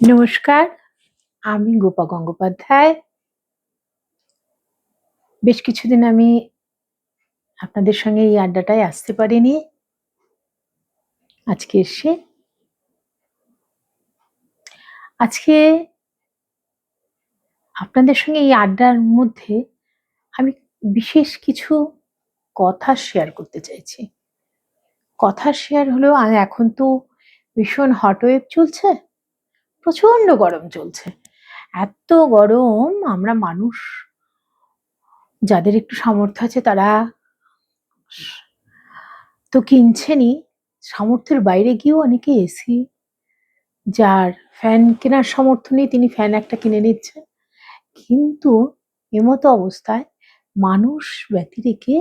নমস্কার, আমি গোপা গঙ্গোপাধ্যায়। বেশ কিছুদিন আমি আপনাদের সঙ্গে এই আড্ডাটায় আসতে পারিনি। আজকে এসছি। আজকে আপনাদের সঙ্গে এই আড্ডার মধ্যে আমি বিশেষ কিছু কথা শেয়ার করতে চাইছি। কথা শেয়ার হলো এখন তো ভীষণ হট ওয়েভ চলছে, প্রচণ্ড গরম চলছে। এত গরম আমরা মানুষ যাদের একটু সামর্থ্য আছে তারা তো কিনছেনই, সামর্থ্যের বাইরে গিয়েও অনেকে এসি, যার ফ্যান কেনার সামর্থ্য নেই তিনি ফ্যান একটা কিনে নিচ্ছেন। কিন্তু এমতো অবস্থায় মানুষ ব্যতি রেখে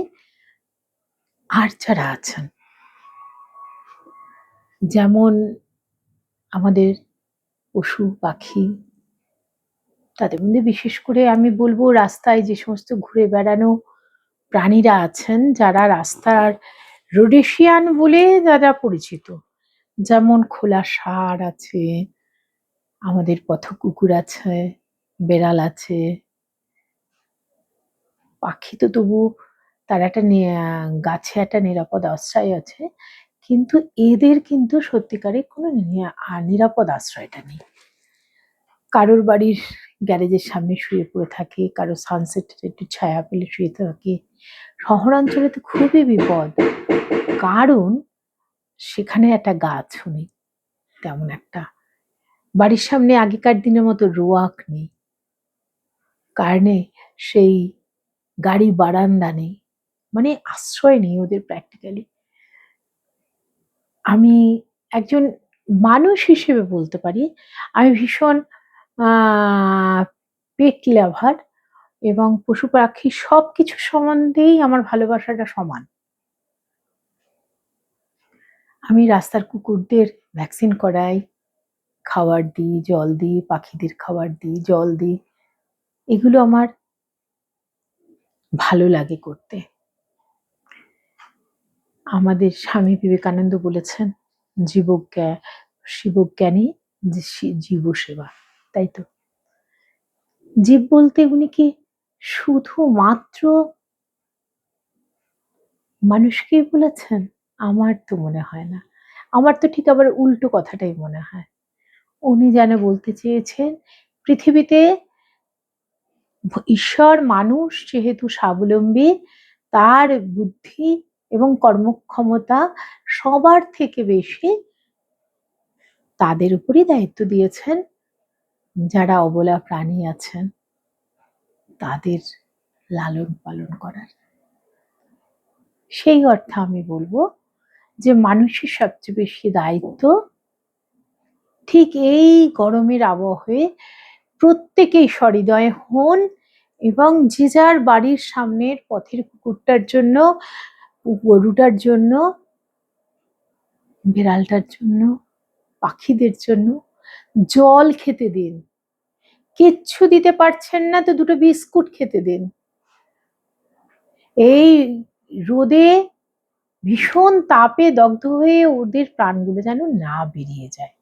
আর যারা আছেন, যেমন আমাদের পশু পাখি, তাদের মধ্যে বিশেষ করে আমি বলবো রাস্তায় যে সমস্ত ঘুরে বেড়ানো প্রাণীরা আছেন, যারা রাস্তার রোডেশিয়ান বলে যারা পরিচিত, যেমন খোলা ষাঁড় আছে, আমাদের পথ কুকুর আছে, বেড়াল আছে, পাখি তো তবু তার একটা গাছে একটা নিরাপদ আশ্রয় আছে, কিন্তু এদের কিন্তু সত্যিকারের কোনো নিরাপদ আশ্রয়টা নেই। কারোর বাড়ির গ্যারেজের সামনে শুয়ে পড়ে থাকে, কারো সানসেটের একটু ছায়া পেলে শুয়ে থাকে। শহরাঞ্চলে তো খুবই বিপদ, কারণ সেখানে একটা গাছও নেই তেমন একটা। বাড়ির সামনে আগেকার দিনের মতো রোয়াক নেই, কারণে সেই গাড়ি বারান্দা নেই, মানে আশ্রয় নেই ওদের প্র্যাকটিক্যালি। আমি একজন মানুষ হিসেবে বলতে পারি আমি ভীষণ পেট লাভার, এবং পশু পাখি সবকিছু সম্বন্ধেই আমার ভালোবাসাটা সমান। আমি রাস্তার কুকুরদের ভ্যাকসিন করাই, খাবার দিই, জল দিই, পাখিদের খাবার দিই, জল দিই, এগুলো আমার ভালো লাগে করতে। আমাদের স্বামী বিবেকানন্দ বলেছেন, শিবজ্ঞানী জীব সেবা, তাই তো? জীব বলতে উনি কি শুধুমাত্র মানুষকেই বলেছেন? আমার তো মনে হয় না। আমার তো ঠিক আবার উল্টো কথাটাই মনে হয়। উনি যেন বলতে চেয়েছেন, পৃথিবীতে ঈশ্বর মানুষ যেহেতু স্বাবলম্বী, তার বুদ্ধি এবং কর্মক্ষমতা সবার থেকে বেশি তাদের উপরই দায়িত্ব দিয়েছেন যারা অবলা প্রাণী আছেন তাদের লালন পালন করার। সেই অর্থে আমি বলবো যে মানুষের সবচেয়ে বেশি দায়িত্ব ঠিক এই গরমের আবহে প্রত্যেকেই সহৃদয় হন, এবং যে যার বাড়ির সামনের পথের কুকুরটার জন্য, গরুটার জন্য, বিড়ালটার জন্য, পাখিদের জন্য জল খেতে দিন। কিচ্ছু দিতে পারছেন না তো দুটো বিস্কুট খেতে দিন। এই রোদে ভীষণ তাপে দগ্ধ হয়ে ওদের প্রাণগুলো যেন না বেরিয়ে যায়।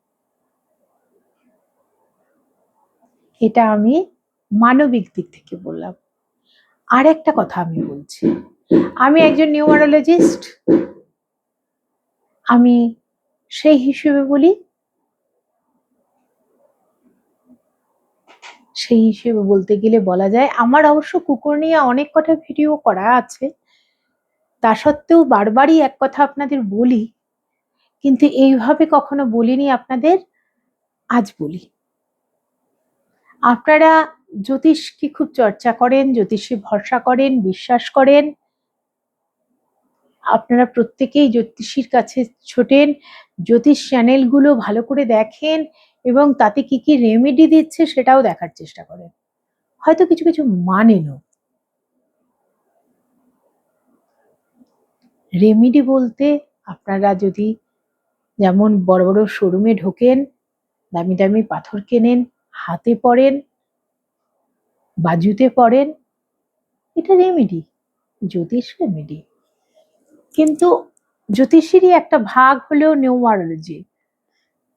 এটা আমি মানবিক দিক থেকে বললাম। আর একটা কথা আমি বলছি, আমি একজন নিউমারোলজিস্ট। আমি সেই হিসেবে বলি, সেই হিসেবে বলতে গেলে বলা যায় আমার অবশ্য কুকুর নিয়ে অনেক কটা ভিডিও করা আছে, তা সত্ত্বেও বারবারই এক কথা আপনাদের বলি, কিন্তু এইভাবে কখনো বলিনি আপনাদের, আজ বলি। আপনারা জ্যোতিষকে খুব চর্চা করেন, জ্যোতিষে ভরসা করেন, বিশ্বাস করেন, আপনারা প্রত্যেকেই জ্যোতিষীর কাছে ছোটেন, জ্যোতিষ চ্যানেলগুলো ভালো করে দেখেন এবং তাতে কি কি রেমেডি দিচ্ছে সেটাও দেখার চেষ্টা করেন, হয়তো কিছু কিছু মানেনও। রেমেডি বলতে আপনারা যদি যেমন বড় বড় শোরুমে ঢোকেন, দামি দামি পাথর কেনেন, হাতে পরেন, বাজুতে পরেন, এটা রেমেডি, জ্যোতিষ রেমেডি। কিন্তু জ্যোতিষীরই একটা ভাগ হলেও নিউমারোলজি,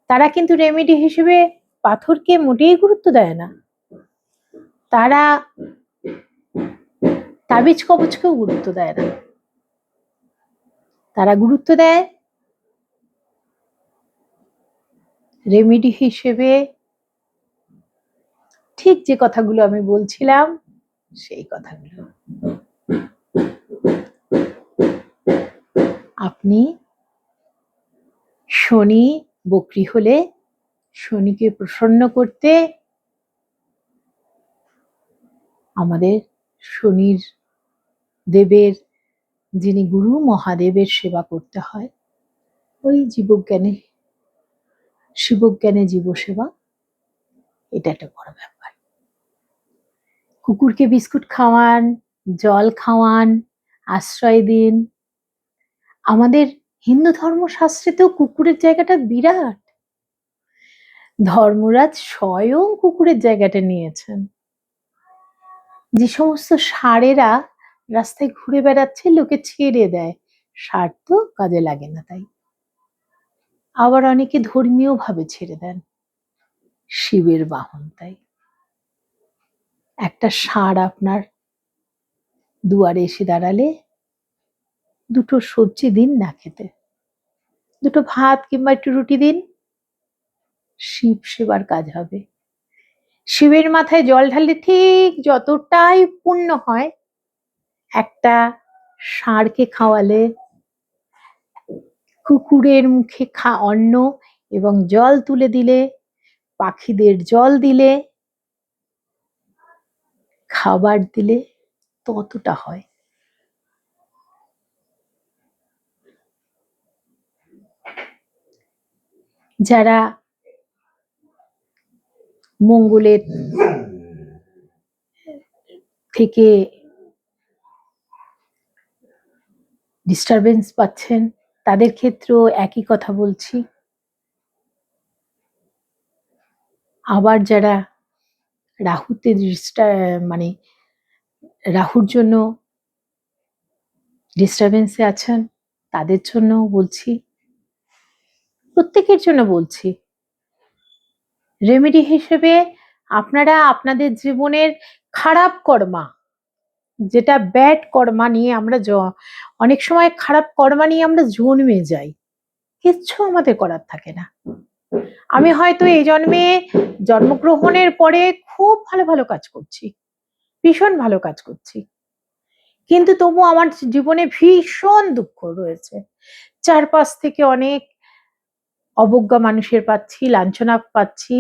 তারা কিন্তু রেমেডি হিসেবে পাথরকে মোটেই গুরুত্ব দেয় না, তারা তাবিজ কবচকেও গুরুত্ব দেয় না, তারা গুরুত্ব দেয় রেমেডি হিসেবে ঠিক যে কথাগুলো আমি বলছিলাম সেই কথাগুলো। আপনি শনি বকরি হলে শনিকে প্রসন্ন করতে আমাদের শনির দেবের যিনি গুরু মহাদেবের সেবা করতে হয়। ওই জীবজ্ঞানে শিবজ্ঞানে জীব সেবা, এটা একটা বড় ব্যাপার। কুকুরকে বিস্কুট খাওয়ান, জল খাওয়ান, আশ্রয় দিন। আমাদের হিন্দু ধর্মশাস্ত্রেতেও কুকুরের জায়গাটা বিরাট। ধর্মরাজ স্বয়ং কুকুরের জায়গাটা নিয়েছেন। যে সমস্ত ষাঁড়েরা রাস্তায় ঘুরে বেড়াচ্ছে, লোকে ছেড়ে দেয়, ষাঁড় তো কাজে লাগে না তাই। আবার অনেকে ধর্মীয় ভাবে ছেড়ে দেন, শিবের বাহন তাই। একটা ষাঁড় আপনার দুয়ারে এসে দাঁড়ালে দুটো সবজি দিন না খেতে, দুটো ভাত কিংবা একটু রুটি দিন, শিব সেবার কাজ হবে। শিবের মাথায় জল ঢাললে ঠিক যতটাই পুণ্য হয়, একটা ষাঁড়কে খাওয়ালে, কুকুরের মুখে অন্ন এবং জল তুলে দিলে, পাখিদের জল দিলে, খাবার দিলে ততটা হয়। যারা মঙ্গলের থেকে ডিস্টারবেন্স পাচ্ছেন, তাদের ক্ষেত্রেও একই কথা বলছি। আবার যারা রাহুতে মানে রাহুর জন্য ডিস্টারবেন্সে আছেন, তাদের জন্য বলছি, প্রত্যেকের জন্য বলছি, রেমেডি হিসেবে আপনারা আপনাদের জীবনের খারাপ কর্মা, যেটা ব্যাড কর্মা নিয়ে আমরা অনেক সময় খারাপ কর্মা নিয়ে আমরা জন্মে যাই, কিচ্ছু আমাদের করার থাকে না। আমি হয়তো এই জন্মে জন্মগ্রহণের পরে খুব ভালো ভালো কাজ করছি, ভীষণ ভালো কাজ করছি, কিন্তু তবু আমার জীবনে ভীষণ দুঃখ রয়েছে। চারপাশ থেকে অনেক অবজ্ঞা মানুষের পাচ্ছি, লাঞ্ছনা পাচ্ছি,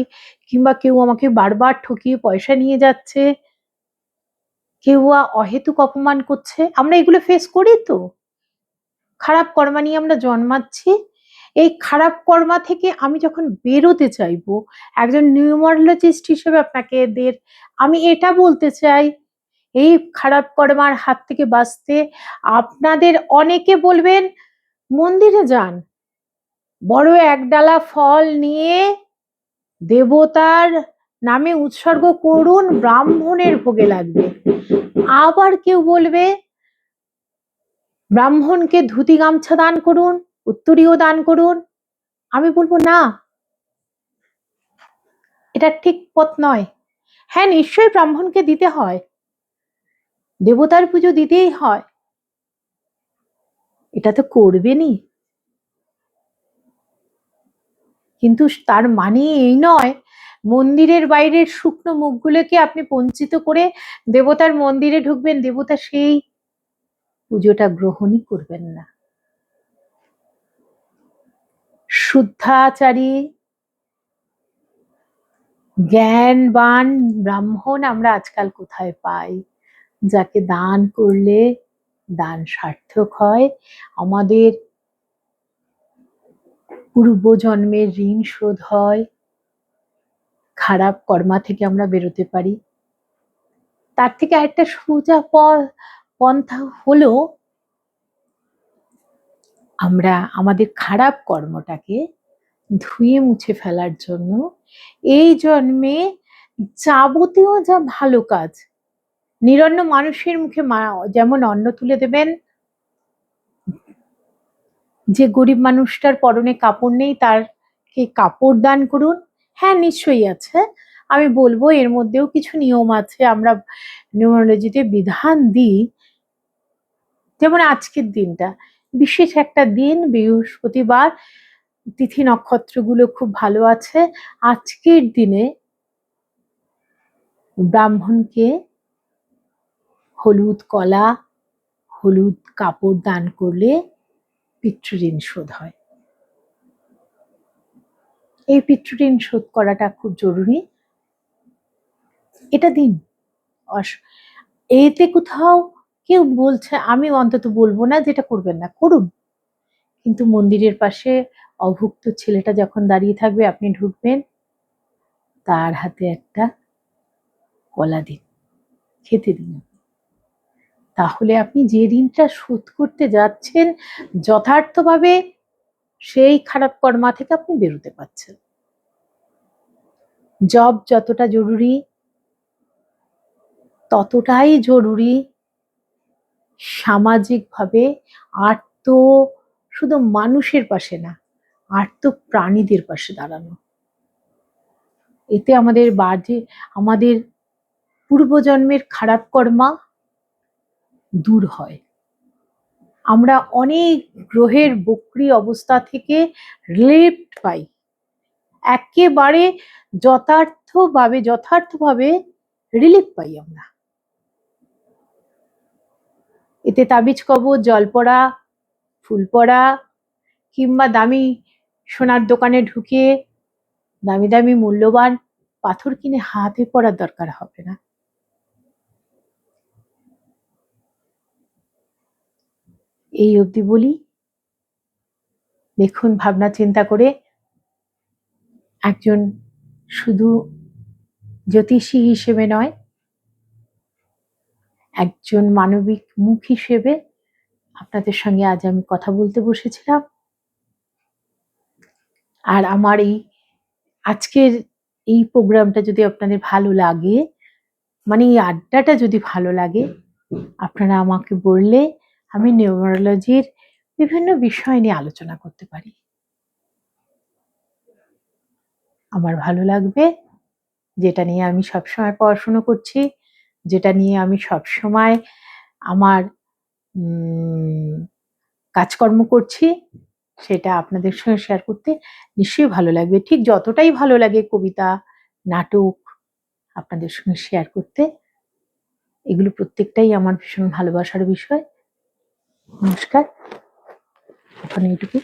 কিংবা কেউ আমাকে বারবার ঠকিয়ে পয়সা নিয়ে যাচ্ছে, কেউ অহেতুক অপমান করছে। আমরা এগুলো ফেস করি তো। খারাপ কর্মা নিয়ে আমরা জন্মাচ্ছি। এই খারাপ কর্মা থেকে আমি যখন বেরোতে চাইবো, একজন নিউমারোলজিস্ট হিসেবে আপনাকে আমি এটা বলতে চাই, এই খারাপ কর্মার হাত থেকে বাঁচতে আপনাদের অনেকে বলবেন মন্দিরে যান, বড় একডালা ফল নিয়ে দেবতার নামে উৎসর্গ করুন, ব্রাহ্মণের ভোগে লাগবে। আবার কেউ বলবে ব্রাহ্মণকে ধুতি গামছা দান করুন, উত্তরীয় দান করুন। আমি বলবো না, এটা ঠিক পথ নয়। হ্যাঁ, নিশ্চয়ই ব্রাহ্মণকে দিতে হয়, দেবতার পুজো দিতেই হয়, এটা তো করবেনই, কিন্তু তার মানে এই নয় মন্দিরের বাইরের শুকনো মুখগুলোকে আপনি বঞ্চিত করে দেবতার মন্দিরে ঢুকবেন, দেবতা সেই পুজোটা গ্রহণই করবেন না। শুদ্ধাচারী জ্ঞানবান ব্রাহ্মণ আমরা আজকাল কোথায় পাই, যাকে দান করলে দান সার্থক হয়, আমাদের পূর্বজন্মের ঋণ শোধ হয়, খারাপ কর্মা থেকে আমরা বেরোতে পারি। তার থেকে আরেকটা সোজা পন্থা হলো, আমরা আমাদের খারাপ কর্মটাকে ধুয়ে মুছে ফেলার জন্য এই জন্মে যাবতীয় যা ভালো কাজ, নিরন্ন মানুষের মুখে যেমন অন্ন তুলে দেবেন, যে গরিব মানুষটার পরনে কাপড় নেই তারকে কাপড় দান করুন, হ্যাঁ, নিশ্চয়ই আছে। আমি বলবো এর মধ্যেও কিছু নিয়ম আছে, আমরা নিউমারোলজিতে বিধান দিই। যেমন আজকের দিনটা বিশেষ একটা দিন, বৃহস্পতিবার, তিথি নক্ষত্রগুলো খুব ভালো আছে। আজকের দিনে ব্রাহ্মণকে হলুদ কলা, হলুদ কাপড় দান করলে পিতৃঋণ শোধ হয়। এই পিতৃঋণ শোধ করাটা খুব জরুরি। এটা দিন। এতে কোথাও কেউ বলছে, আমি অন্তত বলবো না যেটা করবেন না, করুন। কিন্তু মন্দিরের পাশে অভুক্ত ছেলেটা যখন দাঁড়িয়ে থাকবে, আপনি ঢুকবেন, তার হাতে একটা কলা দিন, খেতে দিন। তাহলে আপনি যে ঋণটা শোধ করতে যাচ্ছেন, যথার্থভাবে সেই খারাপ কর্মা থেকে আপনি বেরোতে পারছেন। জব যতটা জরুরি, ততটাই জরুরি সামাজিকভাবে আর্ত, শুধু মানুষের পাশে না, আর্ত প্রাণীদের পাশে দাঁড়ানো। এতে আমাদের পূর্বজন্মের খারাপ কর্মা দূর হয়। আমরা অনেক গ্রহের বক্রী অবস্থা থেকে রিলিফ পাই, একেবারে যথার্থভাবে রিলিফ পাই আমরা। এতে তাবিজ কবজ, জল পড়া, ফুল পড়া, কিংবা দামি সোনার দোকানে ঢুকে দামি দামি মূল্যবান পাথর কিনে হাতে পড়ার দরকার হবে না। এই অবধি বলি। দেখুন, ভাবনা চিন্তা করে একজন শুধু জ্যোতিষী হিসেবে নয়, একজন মানবিক মুখ হিসেবে আপনাদের সঙ্গে আজ আমি কথা বলতে বসেছিলাম। আর আমার আজকের এই প্রোগ্রামটা যদি আপনাদের ভালো লাগে, মানে এই আড্ডাটা যদি ভালো লাগে, আপনারা আমাকে বললে আমি নিউমারোলজির বিভিন্ন বিষয় নিয়ে আলোচনা করতে পারি। আমার ভালো লাগবে, যেটা নিয়ে আমি সবসময় পড়াশুনো করছি, যেটা নিয়ে আমি সবসময় আমার কাজকর্ম করছি, সেটা আপনাদের সঙ্গে শেয়ার করতে নিশ্চয়ই ভালো লাগবে। ঠিক যতটাই ভালো লাগে কবিতা, নাটক আপনাদের সঙ্গে শেয়ার করতে। এগুলো প্রত্যেকটাই আমার ভীষণ ভালোবাসার বিষয়। নমস্কার, এখন এইটুকু।